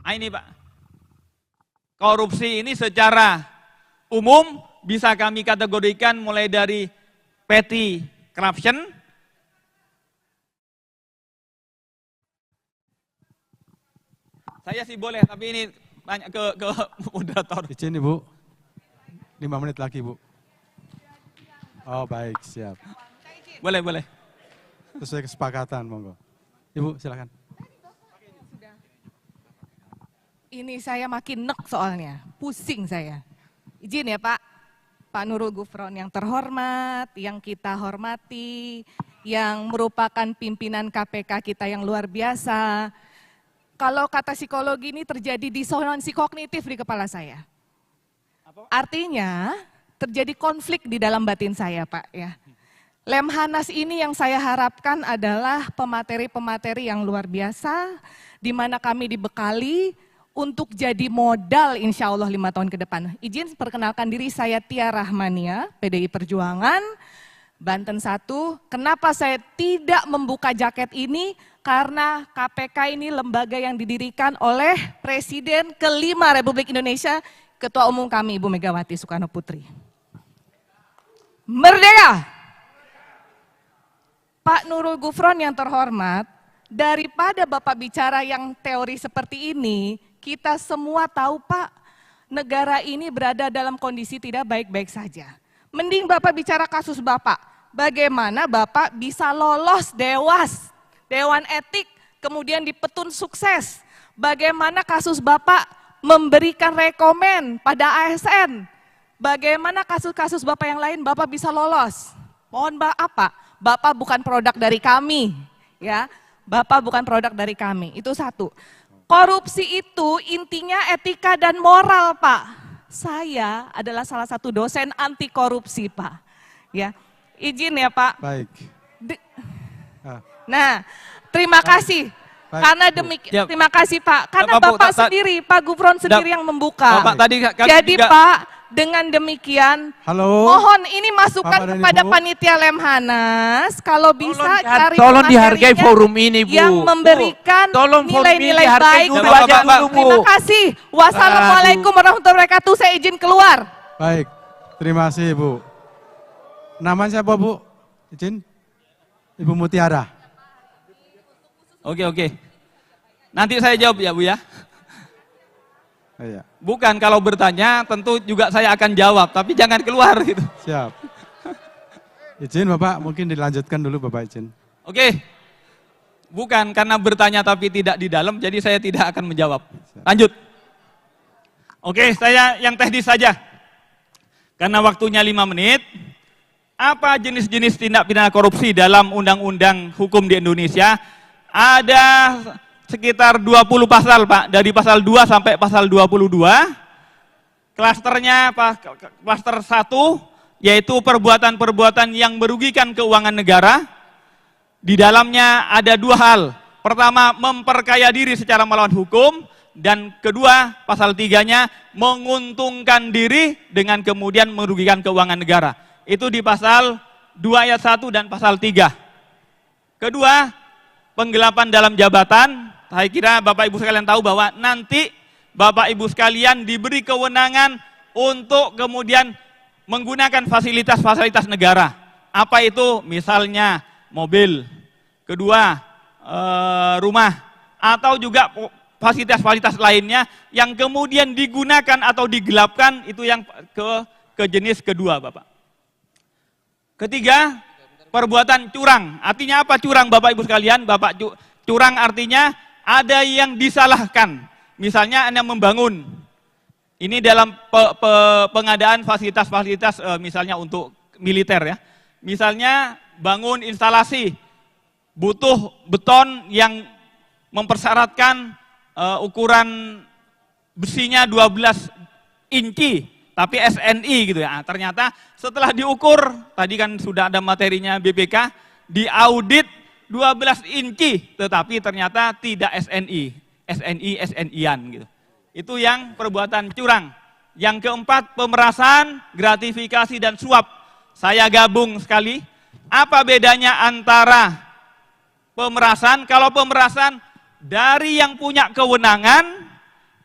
Ini Pak, korupsi ini secara umum bisa kami kategorikan mulai dari petty corruption, saya sih boleh, tapi ini banyak ke moderator. Izin Ibu, 5 menit lagi Bu. Oh baik, siap. Boleh. Sesuai kesepakatan, monggo. Ibu silakan. Ini saya makin nek soalnya, pusing saya. Izin ya Pak, Pak Nurul Gufron yang terhormat, yang kita hormati, yang merupakan pimpinan KPK kita yang luar biasa. Kalau kata psikologi ini terjadi disonansi kognitif di kepala saya. Artinya terjadi konflik di dalam batin saya Pak ya. Lemhanas ini yang saya harapkan adalah pemateri-pemateri yang luar biasa, di mana kami dibekali untuk jadi modal insya Allah 5 tahun ke depan. Izin perkenalkan diri, saya Tia Rahmania, PDI Perjuangan, Banten 1. Kenapa saya tidak membuka jaket ini? Karena KPK ini lembaga yang didirikan oleh Presiden kelima Republik Indonesia, Ketua Umum kami Ibu Megawati Soekarno Putri. Merdeka! Pak Nurul Gufron yang terhormat, daripada Bapak bicara yang teori seperti ini, kita semua tahu Pak, negara ini berada dalam kondisi tidak baik-baik saja. Mending Bapak bicara kasus Bapak, bagaimana Bapak bisa lolos Dewan Etik, kemudian dipetun sukses. Bagaimana kasus Bapak memberikan rekomen pada ASN, bagaimana kasus-kasus Bapak yang lain Bapak bisa lolos. Mohon maaf Pak, Bapak bukan produk dari kami, ya. Bapak bukan produk dari kami, itu satu. Korupsi itu intinya etika dan moral Pak. Saya adalah salah satu dosen anti korupsi Pak. Ya, izin ya Pak. Baik. Nah, terima kasih. Baik, Karena Ya. terima kasih Pak. Karena Bapak, Bapak sendiri, Pak Gufron sendiri yang membuka. Bapak tadi kan Jadi juga, Pak, dengan demikian, Halo. mohon ini masukan Bapak dan kepada Ibu. panitia Lemhanas, kalau bisa cari Tolong dihargai materinya forum ini Bu. yang memberikan Tolong forum ini nilai-nilai dihargai baik. dulu Bapak, aja Bapak. dulu Bu. Terima kasih. Wassalamualaikum warahmatullahi wabarakatuh. Saya izin keluar. Baik, terima kasih Bu. Namanya siapa Bu? Izin? Ibu Mutiara. Oke. Nanti saya jawab ya Bu ya. Iya, Bukan, kalau bertanya tentu juga saya akan jawab, tapi jangan keluar gitu. siap. Izin Bapak, mungkin dilanjutkan dulu Bapak izin. Oke. Bukan karena bertanya tapi tidak di dalam, jadi saya tidak akan menjawab. Lanjut. Oke, saya yang teknis saja. Karena waktunya 5 menit. Apa jenis-jenis tindak pidana korupsi dalam undang-undang hukum di Indonesia? Ada sekitar 20 pasal Pak, dari pasal 2 sampai pasal 22. Klasternya klaster 1 yaitu perbuatan-perbuatan yang merugikan keuangan negara. Di dalamnya ada 2 hal. Pertama, memperkaya diri secara melawan hukum, dan kedua, pasal 3-nya menguntungkan diri dengan kemudian merugikan keuangan negara. Itu di pasal 2 ayat 1 dan pasal 3. Kedua, penggelapan dalam jabatan. Saya kira Bapak Ibu sekalian tahu bahwa nanti Bapak Ibu sekalian diberi kewenangan untuk kemudian menggunakan fasilitas-fasilitas negara. Apa itu? Misalnya mobil, kedua rumah, atau juga fasilitas-fasilitas lainnya yang kemudian digunakan atau digelapkan, itu yang ke jenis kedua Bapak. Ketiga, perbuatan curang. Artinya apa curang Bapak Ibu sekalian? Curang artinya ada yang disalahkan. Misalnya Anda membangun, ini dalam pengadaan fasilitas-fasilitas misalnya untuk militer ya. Misalnya bangun instalasi, butuh beton yang mempersyaratkan ukuran besinya 12 inci, tapi SNI gitu ya. Ternyata setelah diukur, tadi kan sudah ada materinya BPK, diaudit 12 inci, tetapi ternyata tidak SNI, SNI-an gitu. Itu yang perbuatan curang. Yang keempat, pemerasan, gratifikasi, dan suap. Saya gabung sekali. Apa bedanya antara pemerasan? Kalau pemerasan dari yang punya kewenangan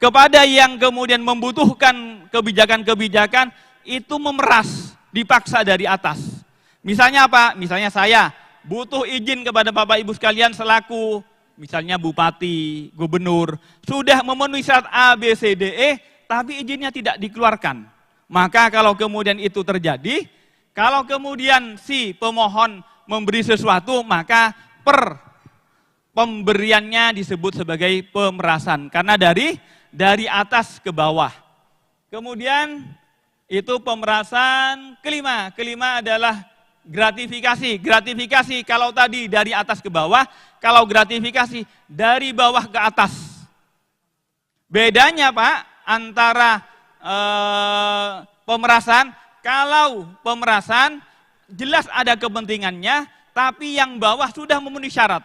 kepada yang kemudian membutuhkan kebijakan-kebijakan itu memeras, dipaksa dari atas. Misalnya apa? Misalnya saya butuh izin kepada Bapak Ibu sekalian selaku misalnya bupati, gubernur, sudah memenuhi syarat A, B, C, D, E, tapi izinnya tidak dikeluarkan. Maka kalau kemudian itu terjadi, kalau kemudian si pemohon memberi sesuatu, maka pemberiannya disebut sebagai pemerasan. Karena dari atas ke bawah. Kemudian itu pemerasan kelima. Kelima adalah gratifikasi. Gratifikasi kalau tadi dari atas ke bawah, kalau gratifikasi dari bawah ke atas. Bedanya Pak antara pemerasan, kalau pemerasan jelas ada kepentingannya, tapi yang bawah sudah memenuhi syarat.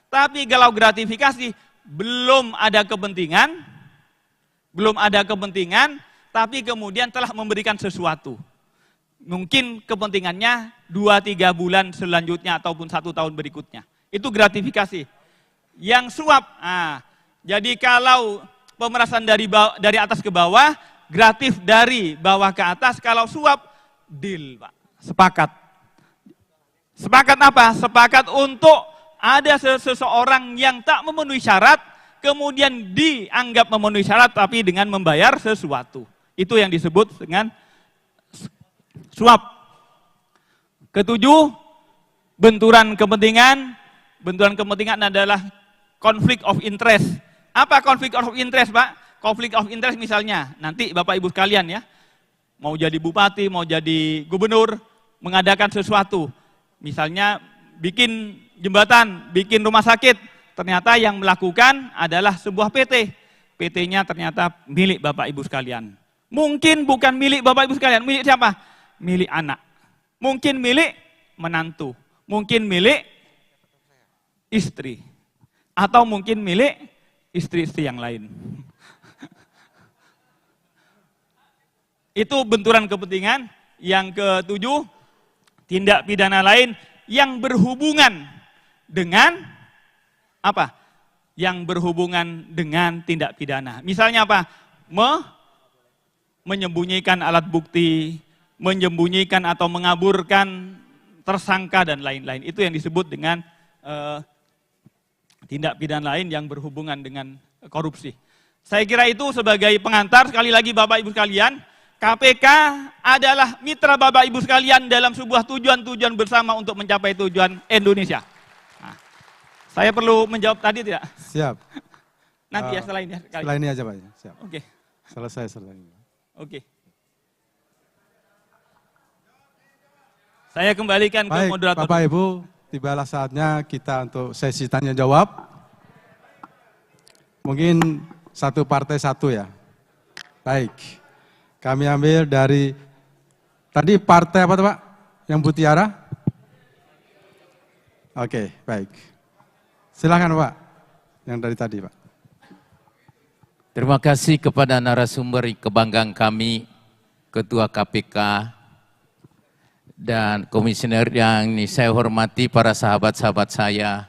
Tapi kalau gratifikasi belum ada kepentingan, tapi kemudian telah memberikan sesuatu. Mungkin kepentingannya 2-3 bulan selanjutnya ataupun 1 tahun berikutnya. Itu gratifikasi. Yang suap, jadi kalau pemerasan dari atas ke bawah, gratif dari bawah ke atas, kalau suap, deal Pak, sepakat. Sepakat apa? Sepakat untuk ada seseorang yang tak memenuhi syarat, kemudian dianggap memenuhi syarat tapi dengan membayar sesuatu. Itu yang disebut dengan suap. Ketujuh, benturan kepentingan. Benturan kepentingan adalah conflict of interest. Apa conflict of interest, Pak? Conflict of interest misalnya, nanti Bapak Ibu sekalian ya, mau jadi bupati, mau jadi gubernur, mengadakan sesuatu. Misalnya bikin jembatan, bikin rumah sakit, ternyata yang melakukan adalah sebuah PT. PT-nya ternyata milik Bapak Ibu sekalian. Mungkin bukan milik Bapak Ibu sekalian, milik siapa? Milik anak. Mungkin milik menantu. Mungkin milik istri. Atau mungkin milik istri-istri yang lain. Itu benturan kepentingan. Yang ketujuh, tindak pidana lain yang berhubungan dengan apa? Yang berhubungan dengan tindak pidana. Misalnya apa? Menyembunyikan alat bukti, menyembunyikan atau mengaburkan tersangka dan lain-lain. Itu yang disebut dengan tindak pidana lain yang berhubungan dengan korupsi. Saya kira itu sebagai pengantar, sekali lagi Bapak Ibu sekalian, KPK adalah mitra Bapak Ibu sekalian dalam sebuah tujuan-tujuan bersama untuk mencapai tujuan Indonesia. Nah, saya perlu menjawab tadi tidak? Siap. Nanti ya setelah ini. Setelah ini aja Pak. Siap. Oke. Selesai setelah ini. Oke. Saya kembalikan ke Baik, moderator. Bapak Ibu, tibalah saatnya kita untuk sesi tanya jawab. Mungkin satu partai satu ya. Baik. Kami ambil dari, tadi partai apa tuh Pak? Yang Bu Tiara? Oke, baik. Silakan Pak, yang dari tadi Pak. Terima kasih kepada narasumber kebanggaan kami, Ketua KPK, dan komisioner yang saya hormati, para sahabat-sahabat saya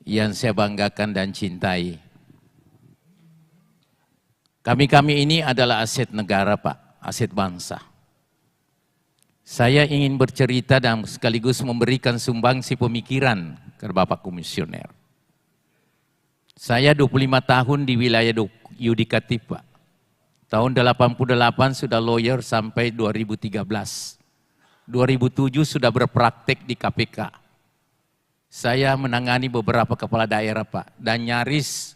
yang saya banggakan dan cintai. Kami-kami ini adalah aset negara Pak, aset bangsa. Saya ingin bercerita dan sekaligus memberikan sumbangsi pemikiran ke Bapak Komisioner. Saya 25 tahun di wilayah yudikatif Pak. Tahun 88 sudah lawyer sampai 2013. 2007 sudah berpraktek di KPK. Saya menangani beberapa kepala daerah Pak, dan nyaris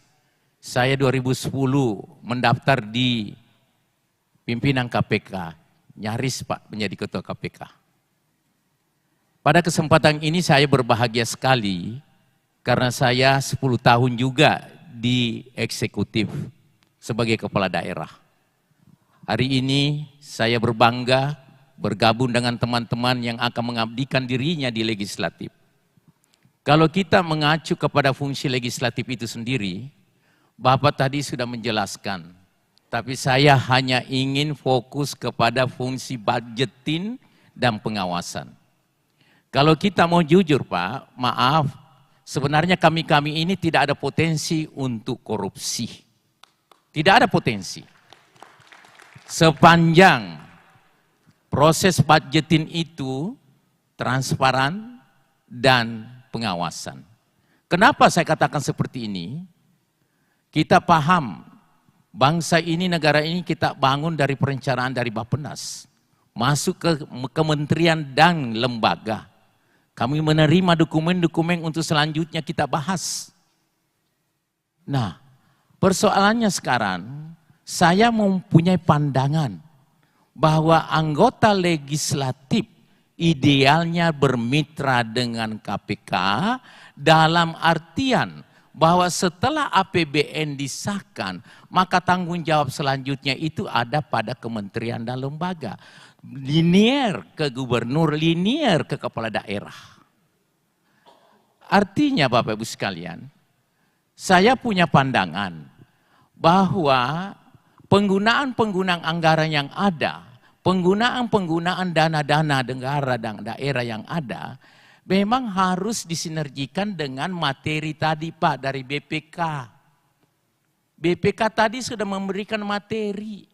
saya 2010 mendaftar di pimpinan KPK, nyaris Pak menjadi ketua KPK. Pada kesempatan ini saya berbahagia sekali karena saya 10 tahun juga di eksekutif sebagai kepala daerah. Hari ini saya berbangga bergabung dengan teman-teman yang akan mengabdikan dirinya di legislatif. Kalau kita mengacu kepada fungsi legislatif itu sendiri, Bapak tadi sudah menjelaskan, tapi saya hanya ingin fokus kepada fungsi budgeting dan pengawasan. Kalau kita mau jujur Pak, maaf, sebenarnya kami-kami ini tidak ada potensi untuk korupsi. Tidak ada potensi. Sepanjang proses budgeting itu transparan dan pengawasan. Kenapa saya katakan seperti ini? Kita paham bangsa ini, negara ini kita bangun dari perencanaan dari Bappenas. Masuk ke kementerian dan lembaga. Kami menerima dokumen-dokumen untuk selanjutnya kita bahas. Nah, persoalannya sekarang, saya mempunyai pandangan bahwa anggota legislatif idealnya bermitra dengan KPK dalam artian bahwa setelah APBN disahkan, maka tanggung jawab selanjutnya itu ada pada kementerian dan lembaga. Linier ke gubernur, linier ke kepala daerah. Artinya Bapak Ibu sekalian, saya punya pandangan bahwa penggunaan anggaran yang ada, penggunaan dana-dana negara dan daerah yang ada, memang harus disinergikan dengan materi tadi Pak dari BPK. BPK tadi sudah memberikan materi.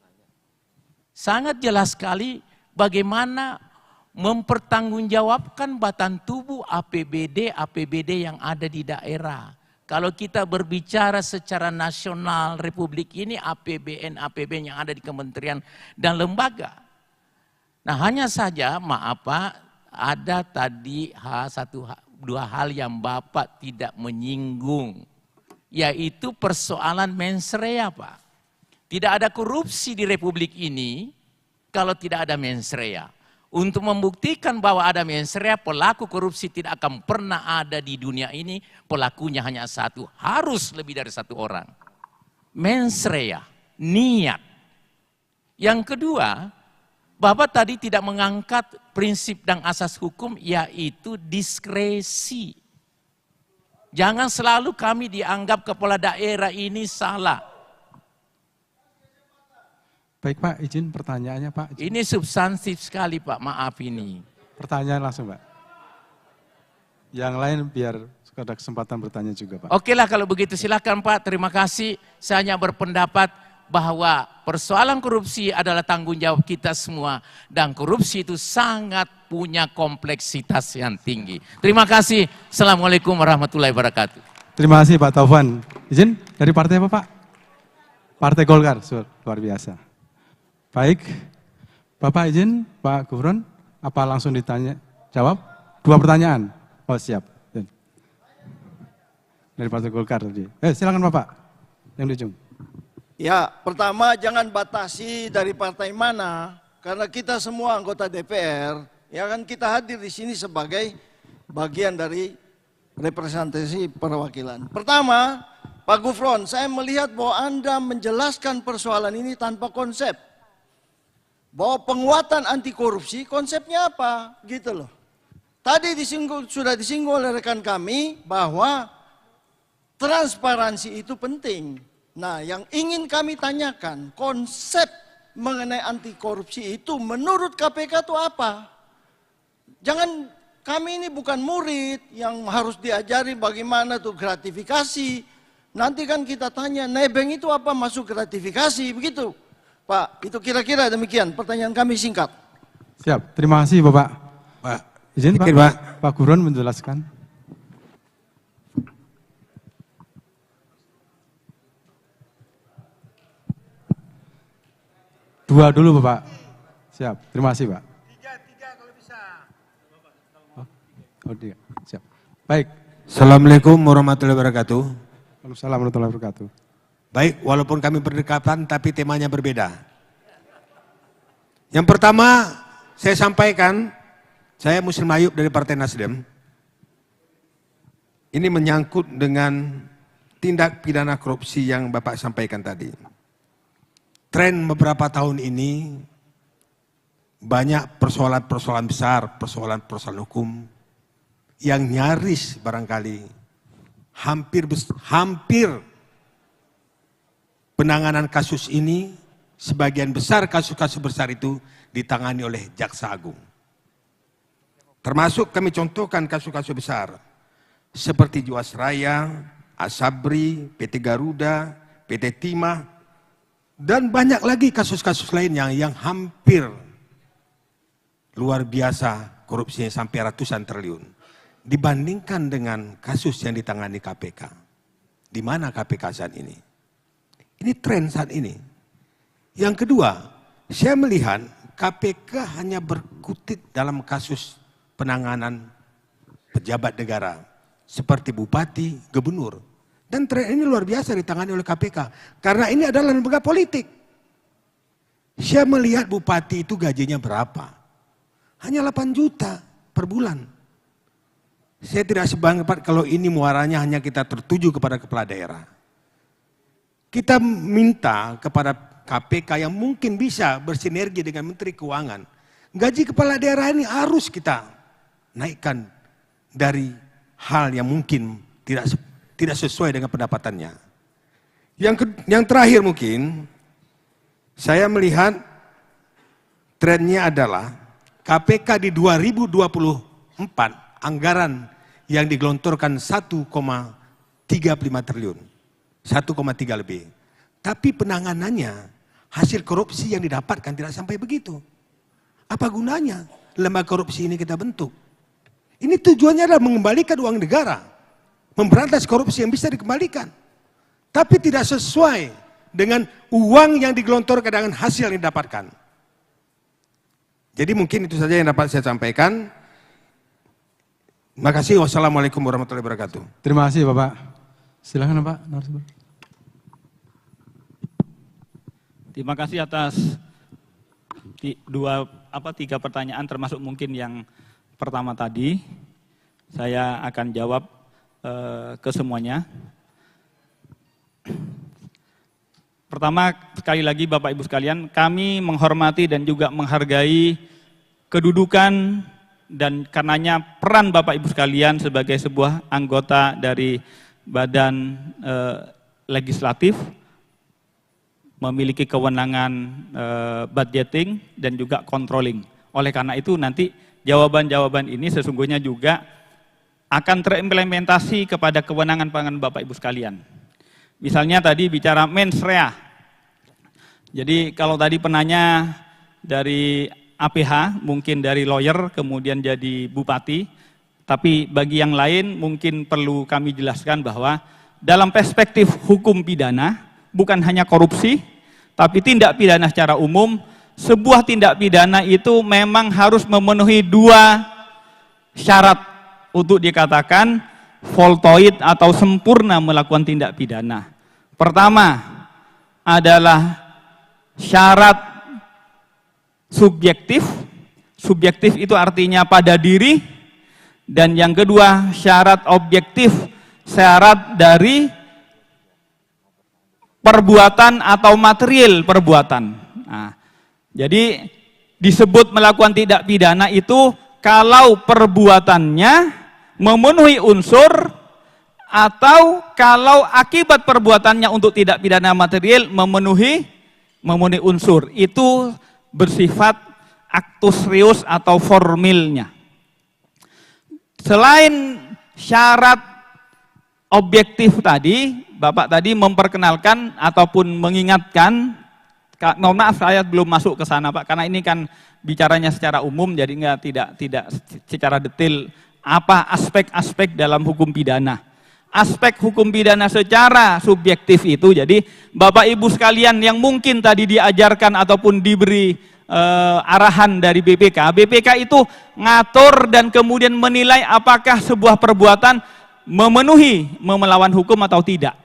Sangat jelas sekali bagaimana mempertanggungjawabkan batang tubuh APBD yang ada di daerah. Kalau kita berbicara secara nasional Republik ini APBN yang ada di kementerian dan lembaga. Nah hanya saja maaf Pak, ada tadi dua hal yang Bapak tidak menyinggung. Yaitu persoalan mensrea Pak. Tidak ada korupsi di Republik ini kalau tidak ada mensrea. Untuk membuktikan bahwa ada mensrea, pelaku korupsi tidak akan pernah ada di dunia ini. Pelakunya hanya satu, harus lebih dari satu orang. Mensrea, niat. Yang kedua, Bapak tadi tidak mengangkat prinsip dan asas hukum yaitu diskresi. Jangan selalu kami dianggap kepala daerah ini salah. Baik Pak, izin pertanyaannya Pak. Izin. Ini substantif sekali Pak, maaf ini. Pertanyaan langsung Pak. Yang lain biar ada kesempatan bertanya juga Pak. Oke lah kalau begitu silakan Pak, terima kasih. Saya hanya berpendapat bahwa persoalan korupsi adalah tanggung jawab kita semua. Dan korupsi itu sangat punya kompleksitas yang tinggi. Terima kasih. Assalamualaikum warahmatullahi wabarakatuh. Terima kasih Pak Taufan. Izin dari partai apa Pak? Partai Golkar, luar biasa. Baik, Bapak izin Pak Gufron, apa langsung ditanya, jawab? Dua pertanyaan, oh siap. Dari Partai Golkar tadi. Silakan Bapak, yang di ujung. Ya, pertama jangan batasi dari partai mana, karena kita semua anggota DPR, ya kan kita hadir di sini sebagai bagian dari representasi perwakilan. Pertama, Pak Gufron, saya melihat bahwa Anda menjelaskan persoalan ini tanpa konsep. Bahwa penguatan anti korupsi konsepnya apa? Gitu loh. Tadi sudah disinggung oleh rekan kami bahwa transparansi itu penting. Nah, yang ingin kami tanyakan, konsep mengenai anti korupsi itu menurut KPK itu apa? Jangan, kami ini bukan murid yang harus diajari bagaimana tuh gratifikasi. Nanti kan kita tanya, nebeng itu apa masuk gratifikasi, begitu. Pak, itu kira-kira demikian, pertanyaan kami singkat. Siap, terima kasih Bapak. Pak, Izin Pak, Pak Gufron menjelaskan. Dua dulu Bapak. Siap, terima kasih Pak. Tiga kalau bisa. Oh, tiga, siap. Baik. Assalamualaikum warahmatullahi wabarakatuh. Waalaikumsalam warahmatullahi wabarakatuh. Baik, walaupun kami berdekatan tapi temanya berbeda. Yang pertama, saya sampaikan, saya Muslim Ayub dari Partai Nasdem. Ini menyangkut dengan tindak pidana korupsi yang Bapak sampaikan tadi. Tren beberapa tahun ini banyak persoalan-persoalan besar, persoalan-persoalan hukum yang nyaris barangkali hampir penanganan kasus ini, sebagian besar kasus-kasus besar itu ditangani oleh Jaksa Agung. Termasuk kami contohkan kasus-kasus besar seperti Jiwasraya, Asabri, PT Garuda, PT Timah, Dan banyak lagi kasus-kasus lainnya yang hampir luar biasa korupsinya sampai ratusan triliun. Dibandingkan dengan kasus yang ditangani KPK. Di mana KPK saat ini? Ini tren saat ini. Yang kedua, saya melihat KPK hanya berkutit dalam kasus penanganan pejabat negara. Seperti bupati, gubernur. Dan tren ini luar biasa ditangani oleh KPK. Karena ini adalah lembaga politik. Saya melihat bupati itu gajinya berapa. Hanya 8 juta per bulan. Saya tidak sependapat kalau ini muaranya hanya kita tertuju kepada kepala daerah. Kita minta kepada KPK yang mungkin bisa bersinergi dengan Menteri Keuangan. Gaji kepala daerah ini harus kita naikkan dari hal yang mungkin tidak sesuai dengan pendapatannya. Yang terakhir mungkin, saya melihat trennya adalah KPK di 2024 anggaran yang digelontorkan 1,35 triliun. 1,3 lebih. Tapi penanganannya, hasil korupsi yang didapatkan tidak sampai begitu. Apa gunanya lembaga korupsi ini kita bentuk? Ini tujuannya adalah mengembalikan uang negara. Memberantas korupsi yang bisa dikembalikan. Tapi tidak sesuai dengan uang yang digelontorkan dengan hasil yang didapatkan. Jadi mungkin itu saja yang dapat saya sampaikan. Terima kasih. Wassalamualaikum warahmatullahi wabarakatuh. Terima kasih Bapak. Silakan Pak narasumber. Terima kasih atas tiga pertanyaan termasuk mungkin yang pertama tadi. Saya akan jawab ke semuanya. Pertama, sekali lagi Bapak Ibu sekalian, kami menghormati dan juga menghargai kedudukan dan karenanya peran Bapak Ibu sekalian sebagai sebuah anggota dari badan legislatif, memiliki kewenangan budgeting dan juga controlling. Oleh karena itu nanti jawaban-jawaban ini sesungguhnya juga akan terimplementasi kepada kewenangan-kewenangan Bapak Ibu sekalian. Misalnya tadi bicara mens rea. Jadi kalau tadi penanya dari APH, mungkin dari lawyer, kemudian jadi bupati. Tapi bagi yang lain mungkin perlu kami jelaskan bahwa dalam perspektif hukum pidana, bukan hanya korupsi, tapi tindak pidana secara umum, sebuah tindak pidana itu memang harus memenuhi 2 syarat untuk dikatakan voltoid atau sempurna melakukan tindak pidana. Pertama adalah syarat subjektif. Subjektif itu artinya pada diri. Dan yang kedua syarat objektif, syarat dari perbuatan atau material perbuatan. Nah, jadi disebut melakukan tindak pidana itu kalau perbuatannya memenuhi unsur atau kalau akibat perbuatannya untuk tidak pidana material memenuhi unsur. Itu bersifat actus reus atau formilnya. Selain syarat objektif tadi, Bapak tadi memperkenalkan ataupun mengingatkan, mohon maaf saya belum masuk ke sana Pak, karena ini kan bicaranya secara umum, jadi tidak secara detail apa aspek-aspek dalam hukum pidana. Aspek hukum pidana secara subjektif itu, jadi Bapak Ibu sekalian yang mungkin tadi diajarkan ataupun diberi arahan dari BPK, BPK itu ngatur dan kemudian menilai apakah sebuah perbuatan melawan hukum atau tidak.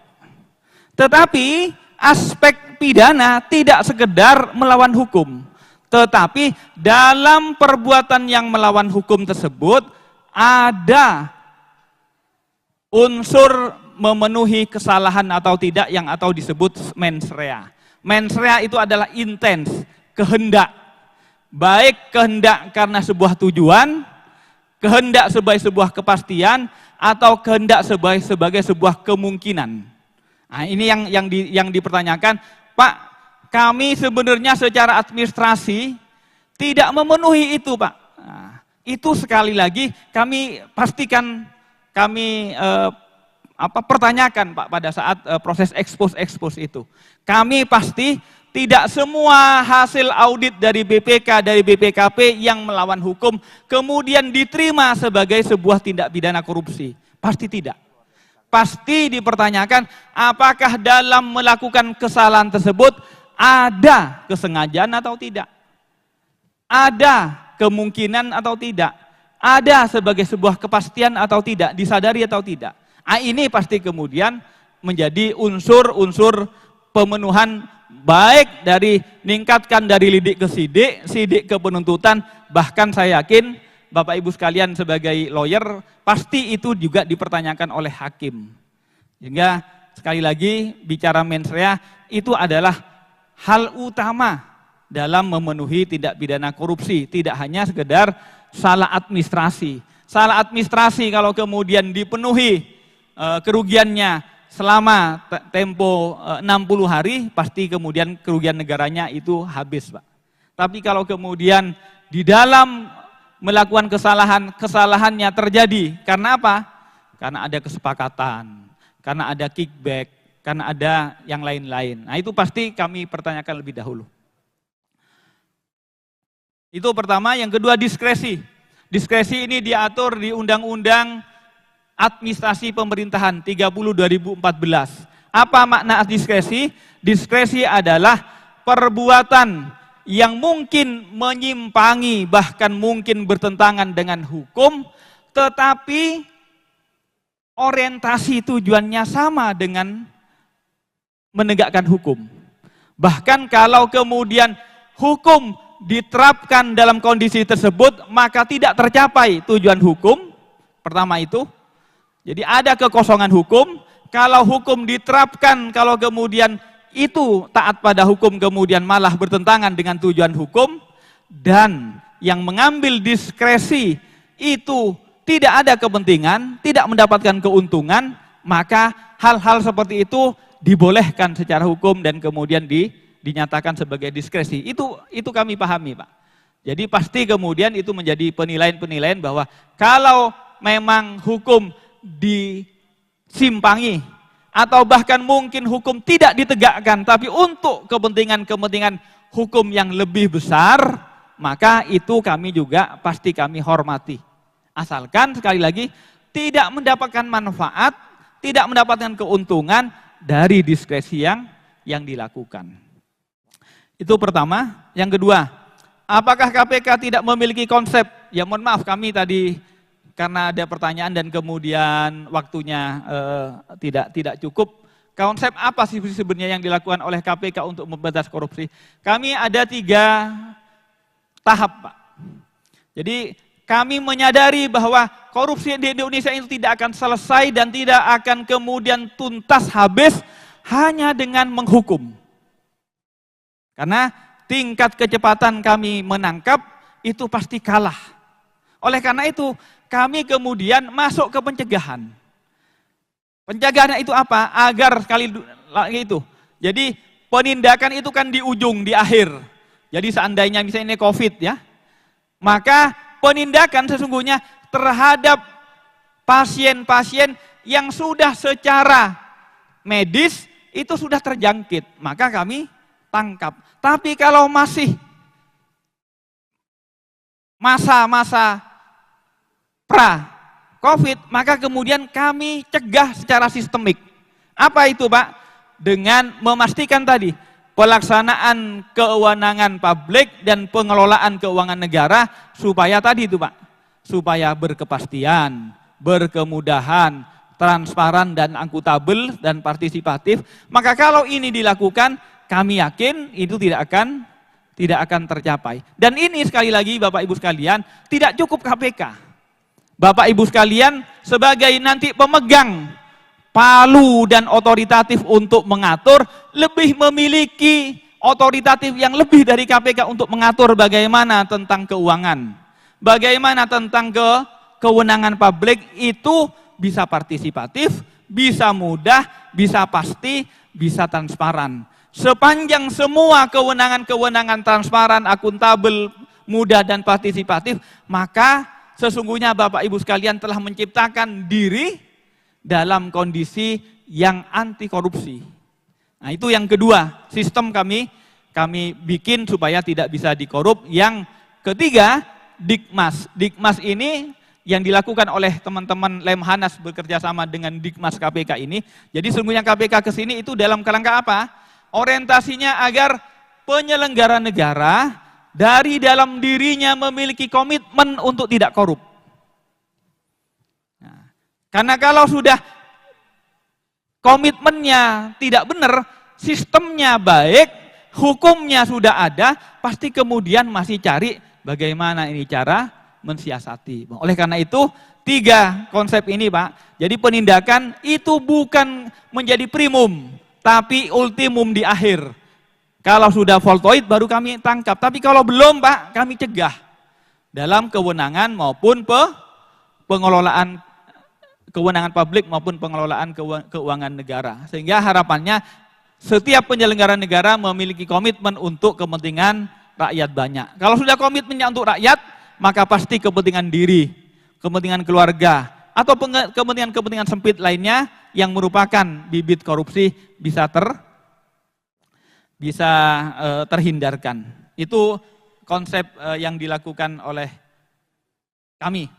Tetapi aspek pidana tidak sekedar melawan hukum, tetapi dalam perbuatan yang melawan hukum tersebut ada unsur memenuhi kesalahan atau tidak yang atau disebut mens rea. Mens rea itu adalah intens, kehendak. Baik kehendak karena sebuah tujuan, kehendak sebagai sebuah kepastian, atau kehendak sebagai sebuah kemungkinan. Nah, ini yang dipertanyakan, Pak, kami sebenarnya secara administrasi tidak memenuhi itu, Pak. Nah, itu sekali lagi kami pastikan, kami pertanyakan Pak pada saat proses ekspos itu. Kami pasti tidak semua hasil audit dari BPK, dari BPKP yang melawan hukum kemudian diterima sebagai sebuah tindak pidana korupsi. Pasti tidak. Pasti dipertanyakan apakah dalam melakukan kesalahan tersebut ada kesengajaan atau tidak. Ada kemungkinan atau tidak. Ada sebagai sebuah kepastian atau tidak, disadari atau tidak. Ini pasti kemudian menjadi unsur-unsur pemenuhan baik dari meningkatkan dari lidik ke sidik, sidik ke penuntutan, bahkan saya yakin Bapak Ibu sekalian sebagai lawyer pasti itu juga dipertanyakan oleh hakim. Sehingga sekali lagi bicara mens rea itu adalah hal utama dalam memenuhi tindak pidana korupsi, tidak hanya sekedar salah administrasi. Salah administrasi kalau kemudian dipenuhi kerugiannya selama tempo 60 hari, pasti kemudian kerugian negaranya itu habis, Pak. Tapi kalau kemudian di dalam melakukan kesalahan, kesalahannya terjadi, karena apa? Karena ada kesepakatan, karena ada kickback, karena ada yang lain-lain. Nah itu pasti kami pertanyakan lebih dahulu. Itu pertama, yang kedua diskresi. Diskresi ini diatur di Undang-Undang Administrasi Pemerintahan 30/2014. Apa makna diskresi? Diskresi adalah perbuatan yang mungkin menyimpangi, bahkan mungkin bertentangan dengan hukum, tetapi orientasi tujuannya sama dengan menegakkan hukum. Bahkan kalau kemudian hukum diterapkan dalam kondisi tersebut, maka tidak tercapai tujuan hukum. Pertama itu, jadi ada kekosongan hukum. Kalau hukum diterapkan, kalau kemudian itu taat pada hukum, kemudian malah bertentangan dengan tujuan hukum, dan yang mengambil diskresi itu tidak ada kepentingan, tidak mendapatkan keuntungan, maka hal-hal seperti itu dibolehkan secara hukum dan kemudian dinyatakan sebagai diskresi. Itu kami pahami, Pak. Jadi pasti kemudian itu menjadi penilaian-penilaian bahwa kalau memang hukum disimpangi atau bahkan mungkin hukum tidak ditegakkan, tapi untuk kepentingan-kepentingan hukum yang lebih besar, maka itu kami juga pasti kami hormati. Asalkan sekali lagi tidak mendapatkan manfaat, tidak mendapatkan keuntungan dari diskresi yang dilakukan. Itu pertama. Yang kedua, apakah KPK tidak memiliki konsep? Ya mohon maaf kami tadi karena ada pertanyaan dan kemudian waktunya tidak cukup. Konsep apa sih sebenarnya yang dilakukan oleh KPK untuk memberantas korupsi? Kami ada 3 tahap, Pak. Jadi kami menyadari bahwa korupsi di Indonesia itu tidak akan selesai dan tidak akan kemudian tuntas habis hanya dengan menghukum. Karena tingkat kecepatan kami menangkap itu pasti kalah. Oleh karena itu, kami kemudian masuk ke pencegahan. Pencegahan itu apa? Agar sekali lagi itu. Jadi penindakan itu kan di ujung, di akhir. Jadi seandainya misalnya ini COVID ya, maka penindakan sesungguhnya terhadap pasien-pasien yang sudah secara medis itu sudah terjangkit, maka kami tangkap. Tapi kalau masih masa-masa pra-COVID, maka kemudian kami cegah secara sistemik. Apa itu, Pak? Dengan memastikan tadi, pelaksanaan kewenangan publik dan pengelolaan keuangan negara, supaya tadi itu, Pak, supaya berkepastian, berkemudahan, transparan dan akuntabel dan partisipatif. Maka kalau ini dilakukan, kami yakin itu tidak akan tercapai. Dan ini sekali lagi Bapak Ibu sekalian, tidak cukup KPK. Bapak Ibu sekalian sebagai nanti pemegang palu dan otoritatif untuk mengatur, lebih memiliki otoritatif yang lebih dari KPK untuk mengatur bagaimana tentang keuangan. Bagaimana tentang kewenangan publik itu bisa partisipatif, bisa mudah, bisa pasti, bisa transparan. Sepanjang semua kewenangan-kewenangan transparan, akuntabel, mudah dan partisipatif, maka sesungguhnya Bapak Ibu sekalian telah menciptakan diri dalam kondisi yang anti korupsi. Nah itu yang kedua, sistem kami kami bikin supaya tidak bisa dikorup. Yang ketiga, Dikmas. Dikmas ini yang dilakukan oleh teman-teman Lemhanas bekerja sama dengan Dikmas KPK ini. Jadi sesungguhnya KPK ke sini itu dalam kerangka apa? Orientasinya agar penyelenggara negara dari dalam dirinya memiliki komitmen untuk tidak korup. Nah, karena kalau sudah komitmennya tidak benar, sistemnya baik, hukumnya sudah ada, pasti kemudian masih cari bagaimana ini cara mensiasati. Oleh karena itu, 3 konsep ini Pak, jadi penindakan itu bukan menjadi primum, tapi ultimum di akhir. Kalau sudah voltoid baru kami tangkap, tapi kalau belum Pak, kami cegah. Dalam kewenangan maupun pengelolaan kewenangan publik maupun pengelolaan keuangan negara. Sehingga harapannya setiap penyelenggara negara memiliki komitmen untuk kepentingan rakyat banyak. Kalau sudah komitmennya untuk rakyat, maka pasti kepentingan diri, kepentingan keluarga, atau kepentingan-kepentingan sempit lainnya yang merupakan bibit korupsi bisa terhindarkan. Itu konsep yang dilakukan oleh kami.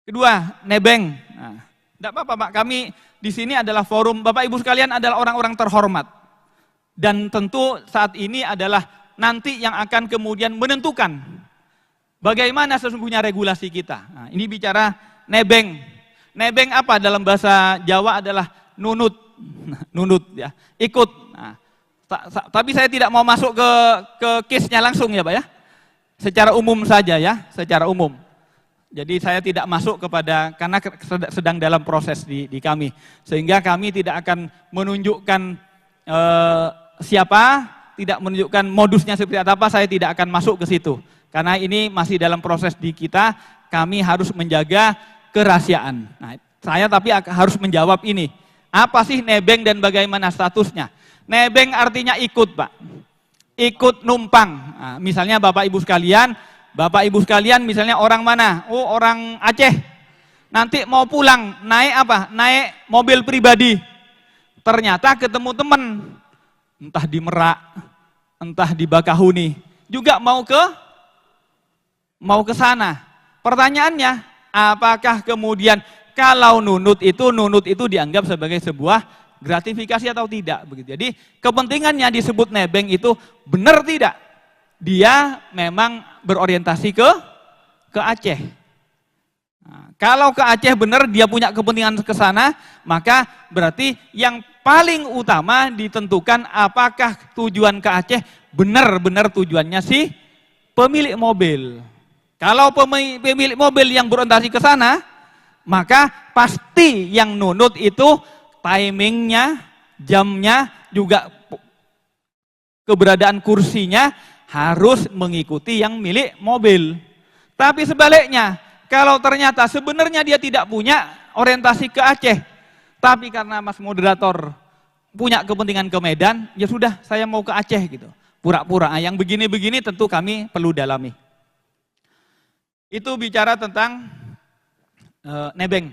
Kedua, nebeng. Nah, tidak apa-apa Pak, kami di sini adalah forum, Bapak Ibu sekalian adalah orang-orang terhormat. Dan tentu saat ini adalah nanti yang akan kemudian menentukan bagaimana sesungguhnya regulasi kita. Nah, ini bicara nebeng. Nebeng apa dalam bahasa Jawa adalah nunut. Nunut ya, ikut. Nah, tapi saya tidak mau masuk ke case-nya langsung ya Pak ya. Secara umum saja ya, secara umum. Jadi saya tidak masuk kepada, karena sedang dalam proses di kami. Sehingga kami tidak akan menunjukkan siapa, tidak menunjukkan modusnya seperti apa, saya tidak akan masuk ke situ. Karena ini masih dalam proses di kita, kami harus menjaga kerahasiaan. Nah, saya tapi harus menjawab ini. Apa sih nebeng dan bagaimana statusnya? Nebeng artinya ikut Pak. Ikut numpang. Nah, misalnya Bapak Ibu sekalian misalnya orang mana? Oh, orang Aceh. Nanti mau pulang, naik apa? Naik mobil pribadi. Ternyata ketemu teman. Entah di Merak, entah di Bakahuni. Juga mau ke sana. Pertanyaannya, apakah kemudian kalau nunut itu dianggap sebagai sebuah gratifikasi atau tidak? Begitu. Jadi kepentingannya disebut nebeng itu benar tidak? Dia memang berorientasi ke Aceh. Nah, kalau ke Aceh benar dia punya kepentingan ke sana, maka berarti yang paling utama ditentukan apakah tujuan ke Aceh benar-benar tujuannya si pemilik mobil. Kalau pemilik mobil yang berorientasi ke sana, maka pasti yang nunut itu timingnya, jamnya, juga keberadaan kursinya harus mengikuti yang milik mobil. Tapi sebaliknya, kalau ternyata sebenarnya dia tidak punya orientasi ke Aceh, tapi karena Mas Moderator punya kepentingan ke Medan, ya sudah saya mau ke Aceh gitu. Pura-pura, yang begini-begini tentu kami perlu dalami. Itu bicara tentang nebeng.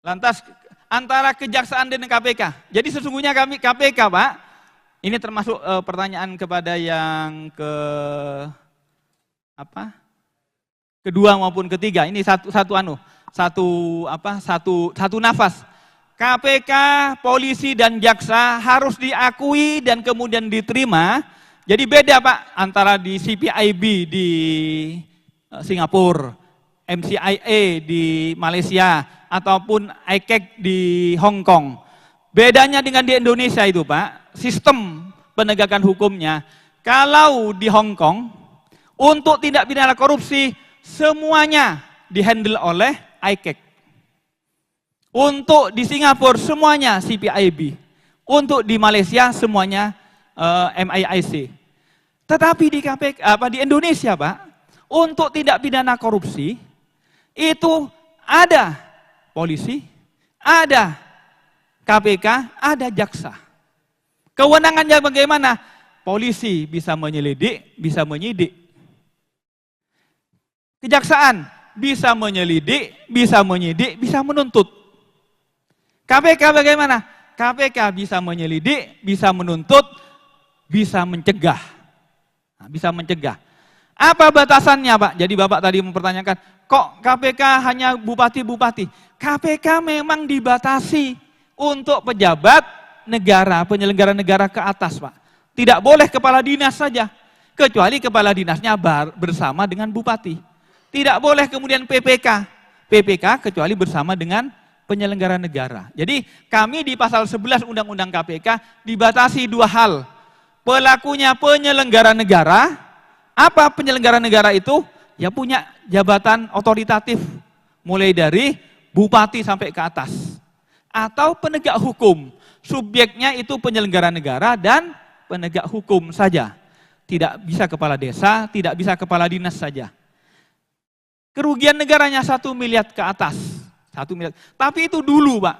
Lantas antara kejaksaan dan KPK. Jadi sesungguhnya kami KPK Pak, ini termasuk pertanyaan kepada yang kedua maupun ketiga. Ini satu nafas. KPK, polisi dan jaksa harus diakui dan kemudian diterima. Jadi beda Pak antara di CPIB di Singapura, MCIA di Malaysia, ataupun ICAC di Hong Kong. Bedanya dengan di Indonesia itu Pak, sistem penegakan hukumnya. Kalau di Hong Kong, untuk tindak pidana korupsi semuanya dihandle oleh ICAC. Untuk di Singapura semuanya CPIB. Untuk di Malaysia semuanya MIIC. Tetapi di di Indonesia Pak, untuk tindak pidana korupsi itu ada polisi, ada KPK, ada jaksa. Kewenangannya bagaimana? Polisi bisa menyelidik, bisa menyidik. Kejaksaan bisa menyelidik, bisa menyidik, bisa menuntut. KPK bagaimana? KPK bisa menyelidik, bisa menuntut, bisa mencegah. Nah, bisa mencegah. Apa batasannya, Pak? Jadi Bapak tadi mempertanyakan, kok KPK hanya bupati-bupati? KPK memang dibatasi untuk pejabat negara, penyelenggara negara ke atas, Pak. Tidak boleh kepala dinas saja, kecuali kepala dinasnya bersama dengan bupati. Tidak boleh kemudian PPK kecuali bersama dengan penyelenggara negara. Jadi kami di pasal 11 Undang-Undang KPK dibatasi dua hal. Pelakunya penyelenggara negara. Apa penyelenggara negara itu? Ya punya jabatan otoritatif, mulai dari bupati sampai ke atas. Atau penegak hukum, subjeknya itu penyelenggara negara dan penegak hukum saja. Tidak bisa kepala desa, tidak bisa kepala dinas saja. Kerugian negaranya 1 miliar ke atas. 1 miliar. Tapi itu dulu, Pak.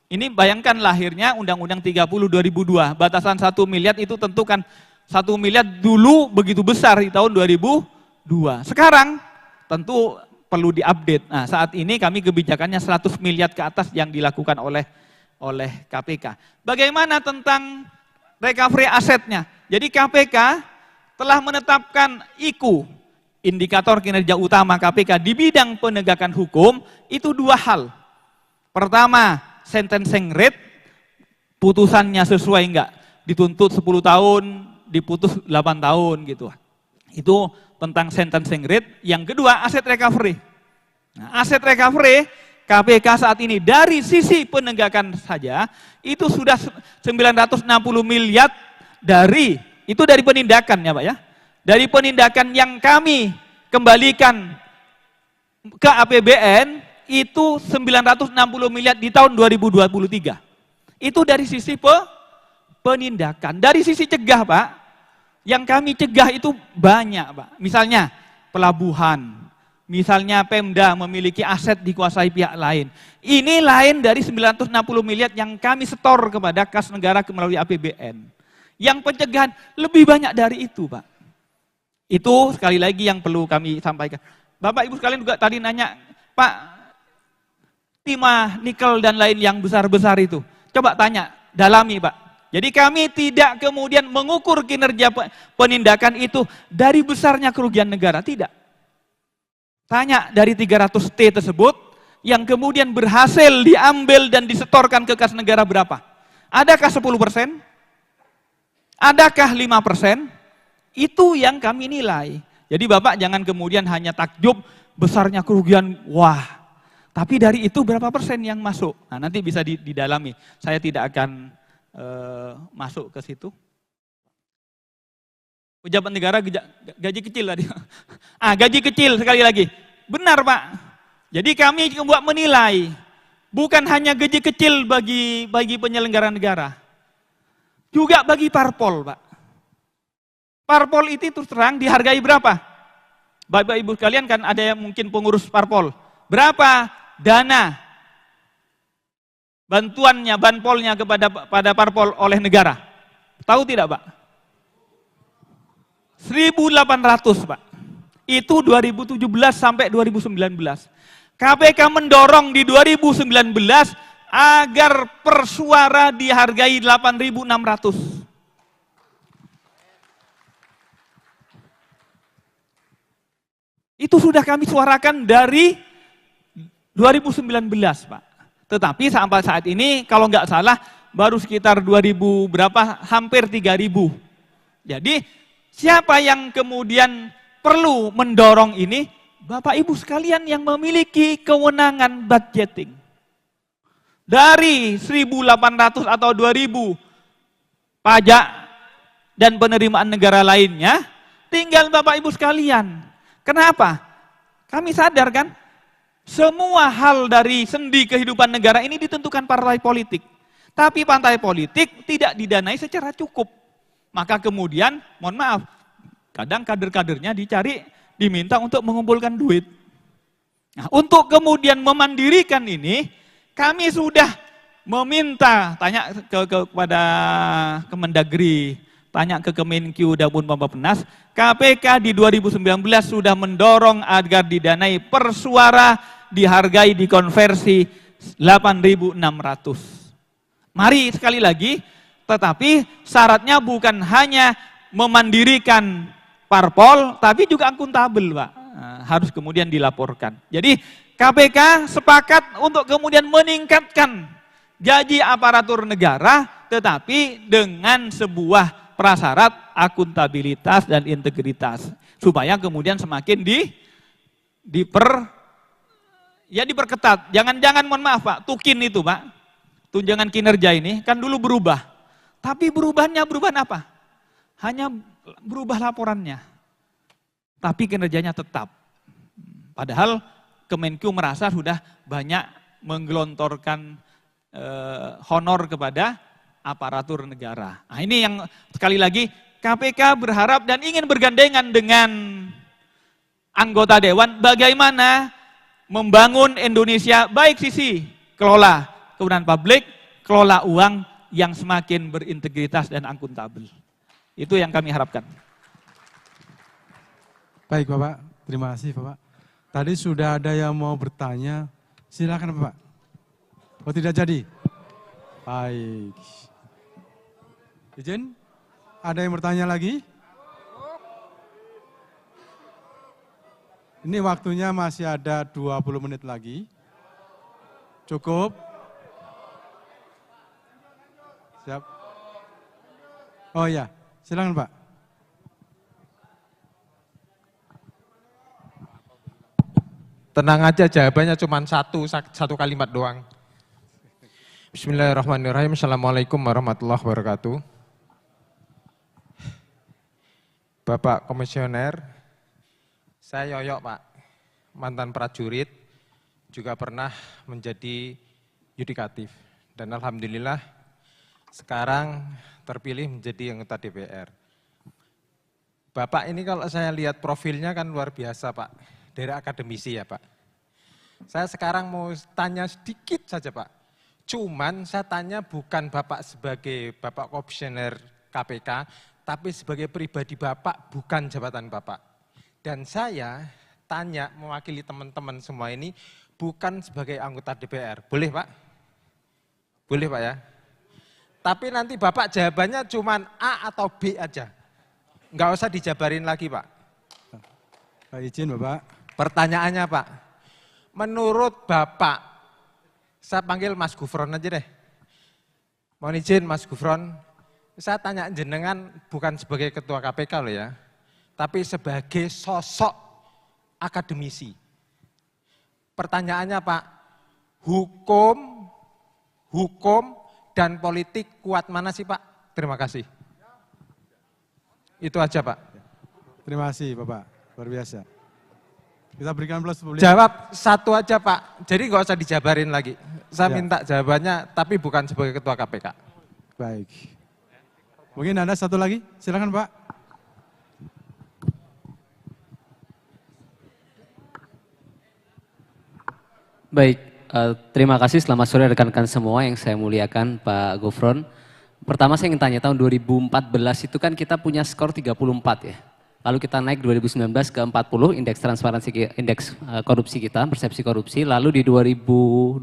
Ini bayangkan lahirnya Undang-Undang 30 2002. Batasan 1 miliar itu tentukan 1 miliar dulu begitu besar di tahun 2002. Sekarang tentu perlu diupdate. Nah, saat ini kami kebijakannya 100 miliar ke atas yang dilakukan oleh KPK. Bagaimana tentang recovery asetnya? Jadi KPK telah menetapkan IKU, indikator kinerja utama KPK di bidang penegakan hukum, itu dua hal. Pertama, sentencing rate, putusannya sesuai enggak? Dituntut 10 tahun, diputus 8 tahun gitu. Itu tentang sentencing rate. Yang kedua, aset recovery. Nah, aset recovery KPK saat ini dari sisi penegakan saja itu sudah 960 miliar dari penindakan ya Pak ya. Dari penindakan yang kami kembalikan ke APBN itu 960 miliar di tahun 2023. Itu dari sisi penindakan. Dari sisi cegah Pak, yang kami cegah itu banyak Pak. Misalnya pelabuhan, misalnya Pemda memiliki aset dikuasai pihak lain. Ini lain dari 960 miliar yang kami setor kepada kas negara melalui APBN. Yang pencegahan lebih banyak dari itu Pak. Itu sekali lagi yang perlu kami sampaikan. Bapak Ibu sekalian juga tadi nanya, Pak, timah, nikel dan lain yang besar-besar itu. Coba tanya, dalami Pak. Jadi kami tidak kemudian mengukur kinerja penindakan itu dari besarnya kerugian negara, tidak. Tanya dari 300T tersebut, yang kemudian berhasil diambil dan disetorkan ke kas negara berapa? Adakah 10%? Adakah 5%? Itu yang kami nilai. Jadi Bapak jangan kemudian hanya takjub besarnya kerugian, wah. Tapi dari itu berapa persen yang masuk? Nah nanti bisa didalami. Saya tidak akan masuk ke situ. Pejabat negara gaji kecil tadi. Gaji kecil sekali lagi. Benar Pak. Jadi kami buat menilai. Bukan hanya gaji kecil bagi penyelenggara negara. Juga bagi parpol Pak. Parpol itu terus terang dihargai berapa? Bapak Ibu sekalian kan ada yang mungkin pengurus parpol. Berapa dana bantuannya, banpolnya kepada parpol oleh negara? Tahu tidak Pak? 1.800 Pak. Itu 2017 sampai 2019. KPK mendorong di 2019 agar per suara dihargai 8.600. Itu sudah kami suarakan dari 2019 Pak. Tetapi sampai saat ini kalau nggak salah baru sekitar 2.000 berapa, hampir 3.000. Jadi siapa yang kemudian perlu mendorong ini? Bapak Ibu sekalian yang memiliki kewenangan budgeting. Dari 1.800 atau 2.000 pajak dan penerimaan negara lainnya, tinggal Bapak Ibu sekalian. Kenapa? Kami sadar kan, semua hal dari sendi kehidupan negara ini ditentukan partai politik. Tapi partai politik tidak didanai secara cukup. Maka kemudian, mohon maaf, kadang kader-kadernya diminta untuk mengumpulkan duit. Nah, untuk kemudian memandirikan ini, kami sudah meminta, tanya kepada Kemendagri, tanya ke Kemenkyu maupun Bappenas, KPK di 2019 sudah mendorong agar didanai per suara dihargai dikonversi 8.600. Mari sekali lagi, tetapi syaratnya bukan hanya memandirikan parpol, tapi juga akuntabel, Pak. Nah, harus kemudian dilaporkan. Jadi KPK sepakat untuk kemudian meningkatkan gaji aparatur negara, tetapi dengan sebuah prasyarat akuntabilitas dan integritas. Supaya kemudian semakin diperketat. Jangan-jangan, mohon maaf Pak, tukin itu Pak, tunjangan kinerja ini kan dulu berubah. Tapi perubahannya apa? Hanya berubah laporannya. Tapi kinerjanya tetap. Padahal Kemenku merasa sudah banyak menggelontorkan honor kepada aparatur negara. Nah ini yang sekali lagi KPK berharap dan ingin bergandengan dengan anggota Dewan bagaimana membangun Indonesia baik sisi kelola kemudian publik, kelola uang yang semakin berintegritas dan akuntabel. Itu yang kami harapkan. Baik Bapak, terima kasih Bapak. Tadi sudah ada yang mau bertanya, silakan Bapak. Oh tidak jadi? Baik. Izin, ada yang bertanya lagi? Ini waktunya masih ada 20 menit lagi. Cukup? Siap? Oh iya, silakan Pak. Tenang aja, jawabannya cuma satu kalimat doang. Bismillahirrahmanirrahim. Assalamualaikum warahmatullahi wabarakatuh. Bapak Komisioner, saya Yoyok Pak, mantan prajurit, juga pernah menjadi yudikatif. Dan Alhamdulillah sekarang terpilih menjadi anggota DPR. Bapak ini kalau saya lihat profilnya kan luar biasa Pak, dari akademisi ya Pak. Saya sekarang mau tanya sedikit saja Pak. Cuman saya tanya bukan Bapak sebagai Bapak Komisioner KPK, tapi sebagai pribadi Bapak, bukan jabatan Bapak. Dan saya tanya mewakili teman-teman semua ini, bukan sebagai anggota DPR. Boleh Pak? Boleh Pak ya? Tapi nanti Bapak jawabannya cuma A atau B aja. Enggak usah dijabarin lagi Pak. Pak izin Bapak. Pertanyaannya Pak, menurut Bapak, saya panggil Mas Gufron aja deh. Mohon izin Mas Gufron, saya tanya jenengan bukan sebagai ketua KPK loh ya, tapi sebagai sosok akademisi. Pertanyaannya Pak, hukum dan politik kuat mana sih Pak? Terima kasih. Itu aja Pak. Terima kasih Bapak, luar biasa. Kita berikan plus publik. Jawab satu aja Pak, jadi nggak usah dijabarin lagi. Saya Ya. minta jawabannya, tapi bukan sebagai ketua KPK. Baik. Mungkin ada satu lagi, silakan Pak. Baik, terima kasih, selamat sore rekan-rekan semua yang saya muliakan Pak Gufron. Pertama saya ingin tanya, tahun 2014 itu kan kita punya skor 34 ya. Lalu kita naik 2019 ke 40, indeks transparansi, indeks korupsi kita, persepsi korupsi. Lalu di 2023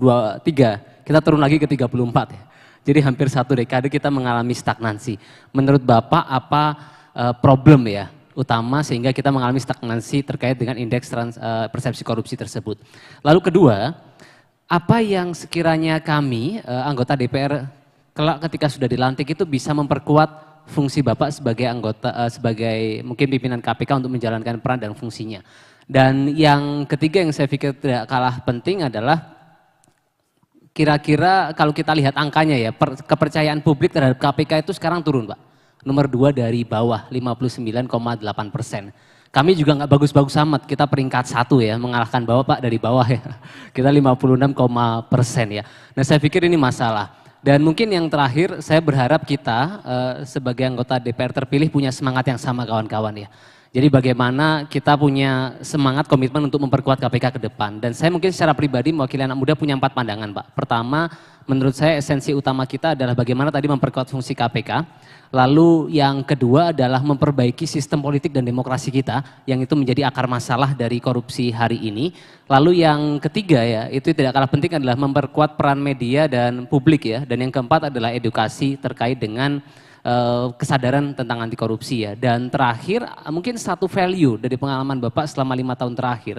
kita turun lagi ke 34 ya. Jadi hampir satu dekade kita mengalami stagnansi. Menurut Bapak apa problem ya utama sehingga kita mengalami stagnansi terkait dengan indeks persepsi korupsi tersebut? Lalu kedua, apa yang sekiranya kami anggota DPR kelak ketika sudah dilantik itu bisa memperkuat fungsi Bapak sebagai anggota, sebagai mungkin pimpinan KPK untuk menjalankan peran dan fungsinya. Dan yang ketiga yang saya pikir tidak kalah penting adalah kira-kira kalau kita lihat angkanya ya, kepercayaan publik terhadap KPK itu sekarang turun Pak. Nomor 2 dari bawah, 59,8%. Kami juga nggak bagus-bagus amat, kita peringkat 1 ya, mengalahkan Bapak dari bawah ya. Kita 56% ya. Nah saya pikir ini masalah. Dan mungkin yang terakhir, saya berharap kita sebagai anggota DPR terpilih punya semangat yang sama kawan-kawan ya. Jadi bagaimana kita punya semangat komitmen untuk memperkuat KPK ke depan. Dan saya mungkin secara pribadi mewakili anak muda punya 4 pandangan, Pak. Pertama, menurut saya esensi utama kita adalah bagaimana tadi memperkuat fungsi KPK. Lalu yang kedua adalah memperbaiki sistem politik dan demokrasi kita, yang itu menjadi akar masalah dari korupsi hari ini. Lalu yang ketiga ya, itu tidak kalah penting adalah memperkuat peran media dan publik ya. Dan yang keempat adalah edukasi terkait dengan kesadaran tentang anti korupsi ya. Dan terakhir mungkin satu value dari pengalaman Bapak selama 5 tahun terakhir.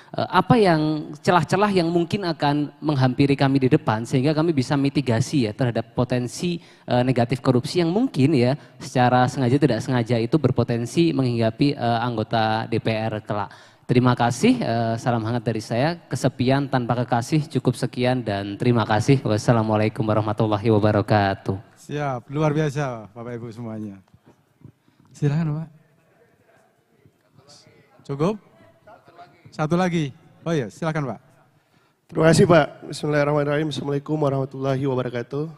Apa yang celah-celah yang mungkin akan menghampiri kami di depan sehingga kami bisa mitigasi ya terhadap potensi negatif korupsi yang mungkin ya secara sengaja tidak sengaja itu berpotensi menghinggapi anggota DPR kelak. Terima kasih, salam hangat dari saya. Kesepian tanpa kekasih, cukup sekian dan terima kasih. Wassalamualaikum warahmatullahi wabarakatuh. Siap, luar biasa Bapak Ibu semuanya. Silakan Pak. Cukup? Satu lagi. Oh iya, silakan Pak. Terima kasih Pak. Bismillahirrahmanirrahim. Assalamualaikum warahmatullahi wabarakatuh.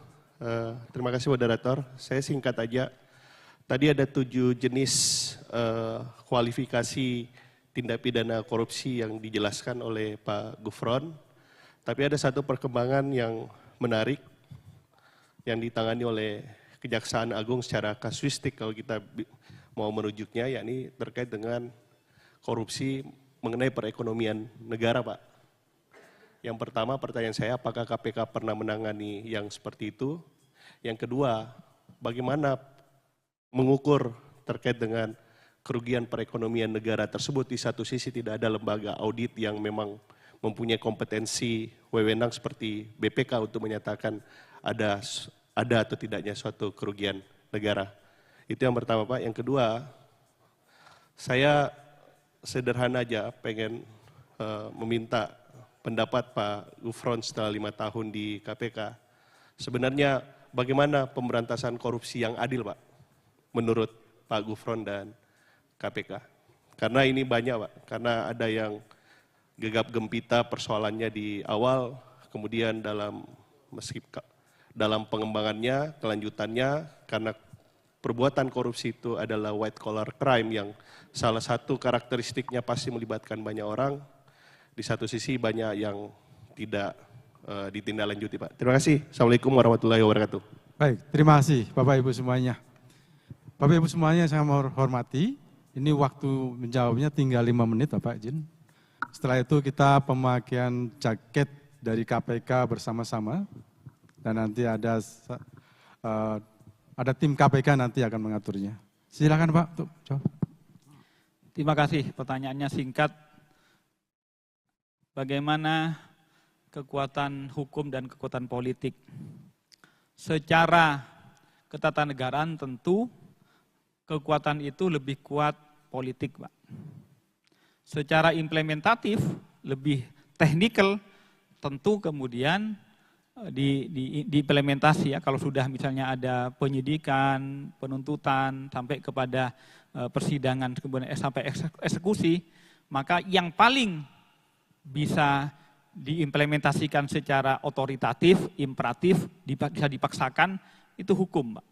Terima kasih moderator. Saya singkat aja. Tadi ada 7 jenis kualifikasi tindak pidana korupsi yang dijelaskan oleh Pak Gufron. Tapi ada satu perkembangan yang menarik yang ditangani oleh Kejaksaan Agung secara kasuistik kalau kita mau merujuknya, yakni terkait dengan korupsi mengenai perekonomian negara, Pak. Yang pertama pertanyaan saya, apakah KPK pernah menangani yang seperti itu? Yang kedua, bagaimana mengukur terkait dengan kerugian perekonomian negara tersebut? Di satu sisi tidak ada lembaga audit yang memang mempunyai kompetensi wewenang seperti BPK untuk menyatakan ada atau tidaknya suatu kerugian negara. Itu yang pertama Pak. Yang kedua, saya sederhana aja pengen meminta pendapat Pak Gufron setelah 5 tahun di KPK. Sebenarnya bagaimana pemberantasan korupsi yang adil Pak, menurut Pak Gufron dan KPK? Karena ini banyak Pak, karena ada yang gegap gempita persoalannya di awal, kemudian dalam pengembangannya, kelanjutannya, karena perbuatan korupsi itu adalah white collar crime yang salah satu karakteristiknya pasti melibatkan banyak orang. Di satu sisi banyak yang tidak ditindaklanjuti Pak. Terima kasih. Assalamualaikum warahmatullahi wabarakatuh. Baik, terima kasih Bapak Ibu semuanya. Bapak Ibu semuanya yang saya hormati, ini waktu menjawabnya tinggal 5 menit Bapak izin. Setelah itu kita pemakaian jaket dari KPK bersama-sama. Dan nanti ada tim KPK nanti akan mengaturnya. Silakan Pak untuk jawab. Terima kasih, pertanyaannya singkat. Bagaimana kekuatan hukum dan kekuatan politik? Secara ketatanegaraan tentu kekuatan itu lebih kuat politik, Pak. Secara implementatif, lebih teknikal, tentu kemudian diimplementasi ya, kalau sudah misalnya ada penyidikan, penuntutan, sampai kepada persidangan, kemudian sampai eksekusi, maka yang paling bisa diimplementasikan secara otoritatif, imperatif, bisa dipaksakan, itu hukum, Pak.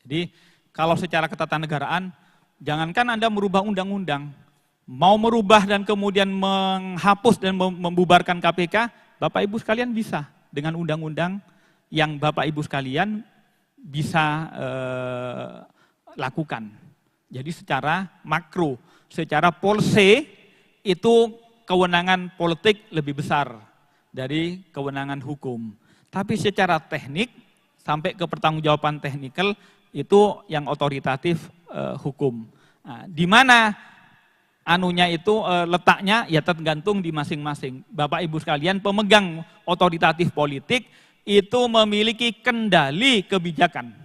Jadi kalau secara ketatanegaraan, jangankan Anda merubah undang-undang, mau merubah dan kemudian menghapus dan membubarkan KPK, Bapak Ibu sekalian bisa dengan undang-undang yang Bapak Ibu sekalian bisa lakukan. Jadi secara makro, secara polse itu kewenangan politik lebih besar dari kewenangan hukum. Tapi secara teknik sampai ke pertanggungjawaban teknikal itu yang otoritatif hukum. Nah, di mana anunya itu letaknya ya tergantung di masing-masing. Bapak Ibu sekalian, pemegang otoritatif politik itu memiliki kendali kebijakan.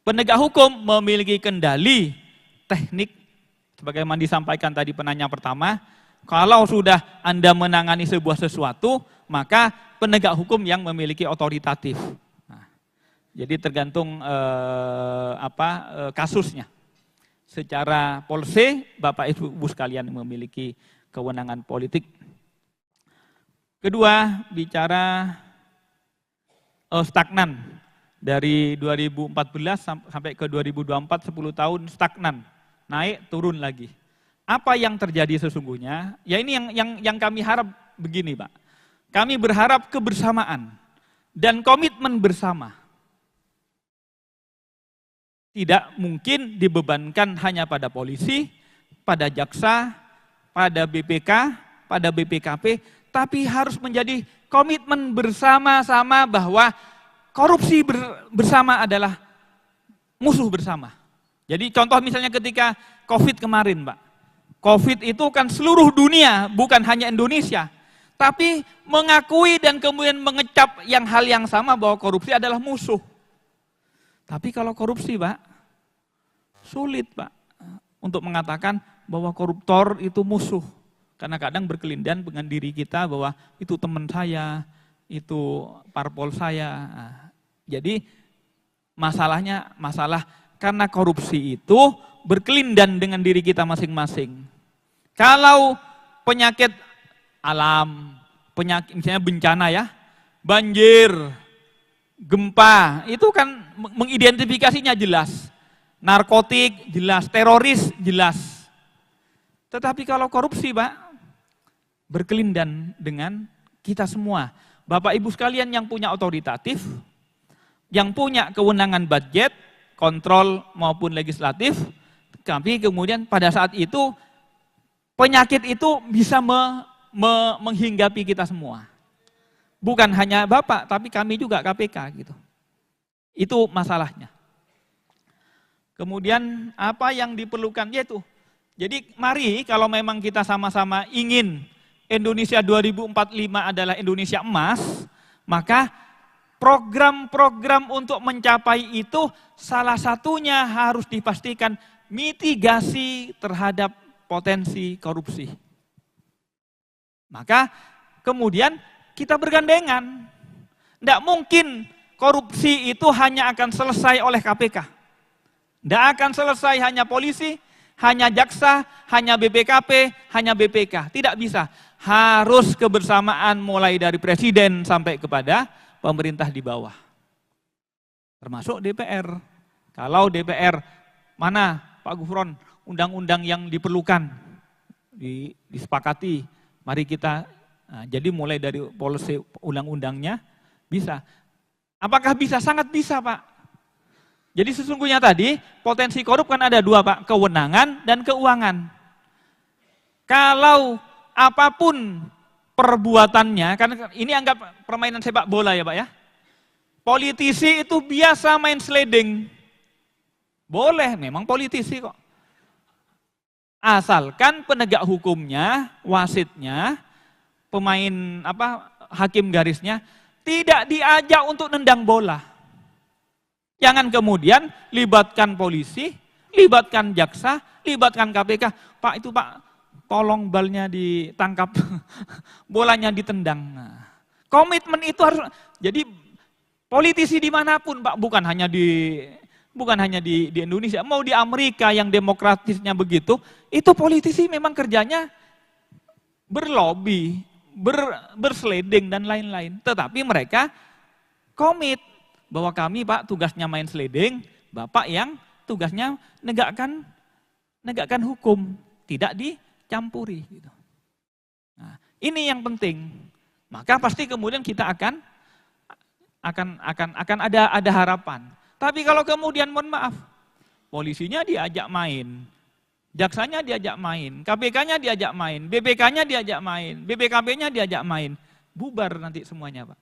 Penegak hukum memiliki kendali teknik. Sebagaimana disampaikan tadi penanya pertama, kalau sudah Anda menangani sebuah sesuatu, maka penegak hukum yang memiliki otoritatif. Nah, jadi tergantung kasusnya. Secara polse, Bapak Ibu sekalian memiliki kewenangan politik. Kedua, bicara stagnan. Dari 2014 sampai ke 2024, 10 tahun stagnan. naik, turun lagi. Apa yang terjadi sesungguhnya? Ya ini yang kami harap begini, Pak. Kami berharap kebersamaan dan komitmen bersama. Tidak mungkin dibebankan hanya pada polisi, pada jaksa, pada BPK, pada BPKP, tapi harus menjadi komitmen bersama-sama bahwa korupsi bersama adalah musuh bersama. Jadi contoh misalnya ketika COVID kemarin, Pak. COVID itu kan seluruh dunia, bukan hanya Indonesia. Tapi mengakui dan kemudian mengecap hal yang sama bahwa korupsi adalah musuh. Tapi kalau korupsi, Pak, sulit, Pak, untuk mengatakan bahwa koruptor itu musuh. Karena kadang berkelindahan dengan diri kita bahwa itu teman saya, itu parpol saya. Nah, jadi masalah karena korupsi itu berkelindahan dengan diri kita masing-masing. Kalau penyakit alam, penyakit misalnya bencana ya, banjir, gempa, itu kan mengidentifikasinya jelas. Narkotik jelas, teroris jelas. Tetapi kalau korupsi, Pak, berkelindahan dengan kita semua. Bapak Ibu sekalian yang punya otoritatif, yang punya kewenangan budget, kontrol maupun legislatif, tapi kemudian pada saat itu penyakit itu bisa menghinggapi kita semua. Bukan hanya Bapak, tapi kami juga KPK gitu. Itu masalahnya. Kemudian apa yang diperlukan yaitu, jadi mari kalau memang kita sama-sama ingin Indonesia 2045 adalah Indonesia emas, maka program-program untuk mencapai itu salah satunya harus dipastikan mitigasi terhadap potensi korupsi. Maka kemudian kita bergandengan. Tidak mungkin korupsi itu hanya akan selesai oleh KPK. Tidak akan selesai hanya polisi, hanya jaksa, hanya BPKP, hanya BPK. Tidak bisa. Harus kebersamaan mulai dari presiden sampai kepada pemerintah di bawah. Termasuk DPR. Kalau DPR, mana Pak Gufron, undang-undang yang diperlukan, disepakati, mari kita, jadi mulai dari policy undang-undangnya, bisa. Apakah bisa? Sangat bisa, Pak. Jadi sesungguhnya tadi potensi korup kan ada dua, Pak, kewenangan dan keuangan. Kalau apapun perbuatannya, kan ini anggap permainan sepak bola ya, Pak ya. Politisi itu biasa main sliding. Boleh, memang politisi kok. Asalkan penegak hukumnya, wasitnya, pemain hakim garisnya tidak diajak untuk nendang bola. Jangan kemudian libatkan polisi, libatkan jaksa, libatkan KPK. Pak itu Pak, tolong balnya ditangkap, bolanya ditendang. Nah, komitmen itu harus, jadi politisi dimanapun Pak, bukan hanya di Indonesia, mau di Amerika yang demokratisnya begitu, itu politisi memang kerjanya berlobby, berseleding dan lain-lain. Tetapi mereka komit bahwa kami Pak tugasnya main sliding, Bapak yang tugasnya negakkan hukum, tidak dicampuri. Gitu. Nah, ini yang penting. Maka pasti kemudian kita akan ada harapan. Tapi kalau kemudian mohon maaf, polisinya diajak main, jaksanya diajak main, KPK-nya diajak main, BPK-nya diajak main, BPKP-nya diajak main, bubar nanti semuanya Pak.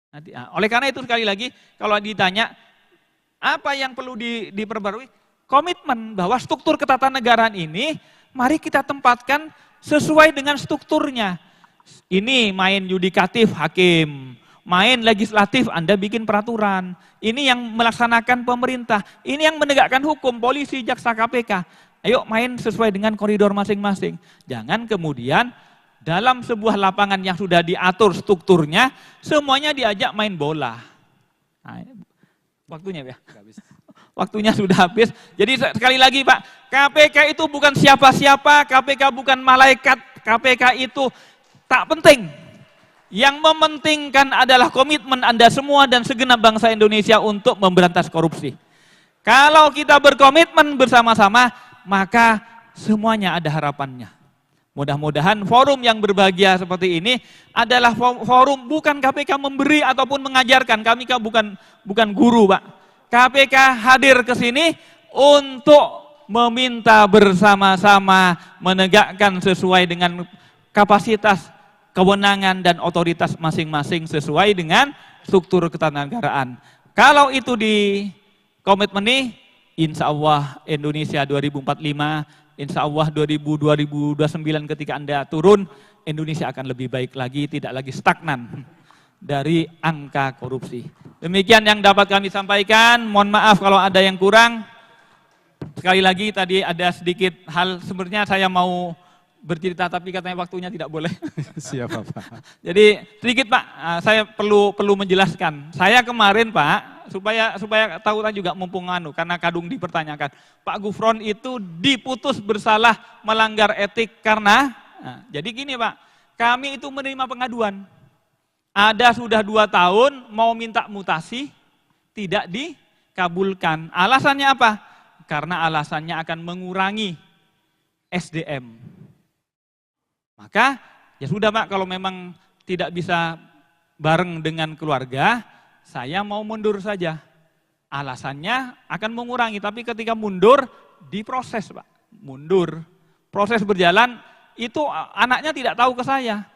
Nanti, oleh karena itu sekali lagi, kalau ditanya apa yang perlu diperbarui, komitmen bahwa struktur ketatanegaraan ini, mari kita tempatkan sesuai dengan strukturnya. Ini main yudikatif hakim, main legislatif Anda bikin peraturan, ini yang melaksanakan pemerintah, ini yang menegakkan hukum, polisi, jaksa, KPK. Ayo main sesuai dengan koridor masing-masing. Jangan kemudian dalam sebuah lapangan yang sudah diatur strukturnya, semuanya diajak main bola. Nah, waktunya ya? Waktunya sudah habis. Jadi sekali lagi Pak, KPK itu bukan siapa-siapa, KPK bukan malaikat, KPK itu tak penting. Yang mementingkan adalah komitmen Anda semua dan segenap bangsa Indonesia untuk memberantas korupsi. Kalau kita berkomitmen bersama-sama, maka semuanya ada harapannya. Mudah-mudahan forum yang berbahagia seperti ini adalah forum bukan KPK memberi ataupun mengajarkan. Kami bukan guru, Pak. KPK hadir ke sini untuk meminta bersama-sama menegakkan sesuai dengan kapasitas, kewenangan dan otoritas masing-masing sesuai dengan struktur ketatanegaraan. Kalau itu di komitmeni, insya Allah Indonesia 2045, insya Allah 2029 ketika Anda turun, Indonesia akan lebih baik lagi, tidak lagi stagnan dari angka korupsi. Demikian yang dapat kami sampaikan, mohon maaf kalau ada yang kurang. Sekali lagi tadi ada sedikit hal, sebenarnya saya mau bercerita tapi katanya waktunya tidak boleh. Siap Bapak. Jadi sedikit Pak, saya perlu menjelaskan. Saya kemarin Pak, supaya tahu juga mumpung karena kadung dipertanyakan. Pak Gufron itu diputus bersalah melanggar etik karena, jadi gini Pak, kami itu menerima pengaduan. Ada sudah 2 tahun mau minta mutasi, tidak dikabulkan. Alasannya apa? Karena alasannya akan mengurangi SDM. Maka ya sudah Pak, kalau memang tidak bisa bareng dengan keluarga, saya mau mundur saja. Alasannya akan mengurangi, tapi ketika mundur diproses Pak. Mundur. Proses berjalan, itu anaknya tidak tahu ke saya.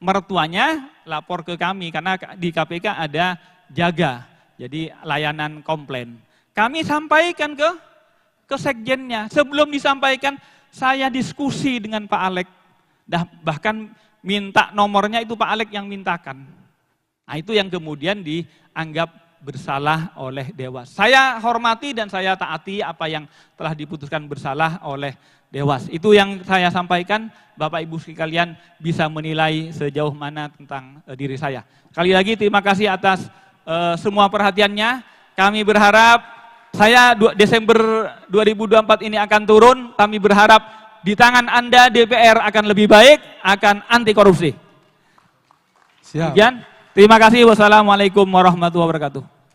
Mertuanya lapor ke kami, karena di KPK ada jaga, jadi layanan komplain. Kami sampaikan ke sekjennya. Sebelum disampaikan, saya diskusi dengan Pak Alek. Bahkan minta nomornya itu Pak Alek yang mintakan. Nah itu yang kemudian dianggap bersalah oleh Dewas. Saya hormati dan saya taati apa yang telah diputuskan bersalah oleh Dewas. Itu yang saya sampaikan, Bapak Ibu sekalian bisa menilai sejauh mana tentang diri saya. Sekali lagi terima kasih atas semua perhatiannya. Kami berharap saya Desember 2024 ini akan turun. Kami berharap di tangan Anda DPR akan lebih baik, akan anti korupsi. Siap. Sekian, terima kasih. Wassalamualaikum warahmatullahi wabarakatuh.